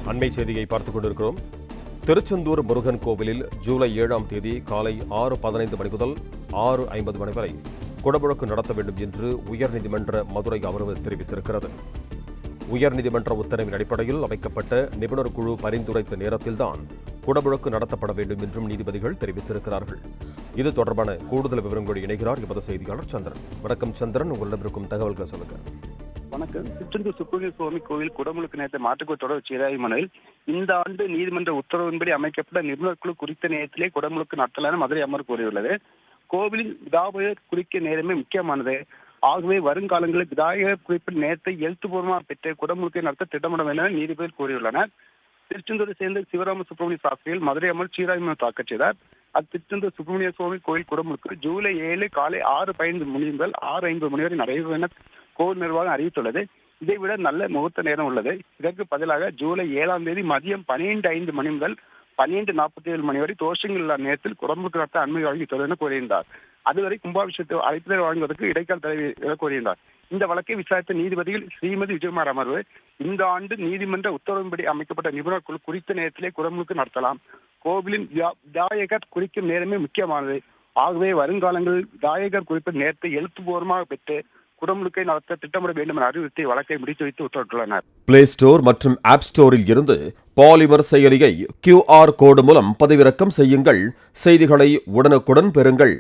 அண்மை செய்தியை பார்த்துக் கொண்டிருக்கிறோம். திருச்செந்தூர் முருகன் கோவிலில் ஜூலை 7ஆம் தேதி காலை 6:15 மணி முதல் 6:50 மணி வரை குடமுழக்கு நடத்த வேண்டும் என்று உயர்நீதிமன்ற மதுரை அமர்வு தெரிவித்திருக்கிறது. உயர்நீதிமன்ற உத்தரவின் அடிப்படையில் அமைக்கப்பட்ட நிபுணர் குழு பரிந்துரைத்த நேரத்தில்தான் குடமுழக்கு நடத்தப்பட வேண்டும் என்றும் நீதிபதிகள் தெரிவித்திருக்கிறார்கள். இது தொடர்பான கூடுதல் விவரங்களோடு இணைகிறார் எமது செய்தியாளர் சந்திரன். வணக்கம் சந்திரன், உங்களிடம் இருக்கும் தகவல்கள் சொல்லுங்க. வணக்கம். திருச்செந்தூர் சுப்பிரமணிய சுவாமி கோவில் குடமுழுக்கு நேரத்தை மாற்றுக்கு தொடர் சீராய்வு மனுவில் இந்த ஆண்டு நீதிமன்ற உத்தரவின்படி அமைக்கப்பட்ட நிபுணர் குழு குறித்த நேரத்திலே குடமுழுக்கு நடத்தலாம் என மதுரை அமர்வு கூறியுள்ளது. கோவிலின் விதாயகர் குறிக்க நேரமே முக்கியமானது. ஆகவே வருங்காலங்களில் விதாயகர் குறிப்பிட்ட நேரத்தை எழுத்துப்பூர்வமாக பெற்று குடமுழுக்கை நடத்த திட்டமிட என நீதிபதிகள் கூறியுள்ளனர். திருச்செந்தூரை சேர்ந்த சிவராம சுப்பிரமணிய சாஸ்திரிகள் மதுரை அமர்வு சீராய்வு மனு தாக்கல் செய்தார். திருச்செந்தூர் சுப்பிரமணிய சுவாமி கோவில் குடமுழுக்கு ஜூலை 7 காலை 6:15 மணி முதல் 6:50 மணி வரை நடைபெறும் என கோவில் நிர்வாகம் அறிவித்துள்ளது. இதைவிட நல்ல முகூர்த்த நேரம் உள்ளது. இதற்கு பதிலாக ஜூலை 7ஆம் தேதி மதியம் 12:05 மணி முதல் 12:47 மணி வரை தோஷங்கள் இல்லாத நேரத்தில் குடமுழுக்கு நடத்த அனுமதி வழங்கியுள்ளது என கூறியிருந்தார். அதுவரை கும்பாபிஷேகத்தை அழைப்புதல் வழங்குவதற்கு இடைக்கால தடை என கூறியிருந்தார். இந்த வழக்கை விசாரித்த நீதிபதிகள் ஸ்ரீமதி விஜயகுமார் அமர்வு இந்த ஆண்டு நீதிமன்ற உத்தரவின்படி அமைக்கப்பட்ட நிபுணர் குழு குறித்த நேரத்திலே குடமுழுக்கு நடத்தலாம். கோவிலின் விதாயகர் குறிக்கும் நேரமே முக்கியமானது. ஆகவே வருங்காலங்களில் விதாயகர் குறிப்பிட்ட நேரத்தை எழுத்துப்பூர்வமாக பெற்று குடமுழுக்கை நடத்த திட்டமிட வேண்டும் என அறிவுறுத்தி வழக்கை முடித்து வைத்து உத்தரவிட்டுள்ளனர். பிளே ஸ்டோர் மற்றும் ஆப் ஸ்டோரில் இருந்து பாலிமர் செயலியை QR கோடு மூலம் பதிவிறக்கம் செய்யுங்கள். செய்திகளை உடனுக்குடன் பெறுங்கள்.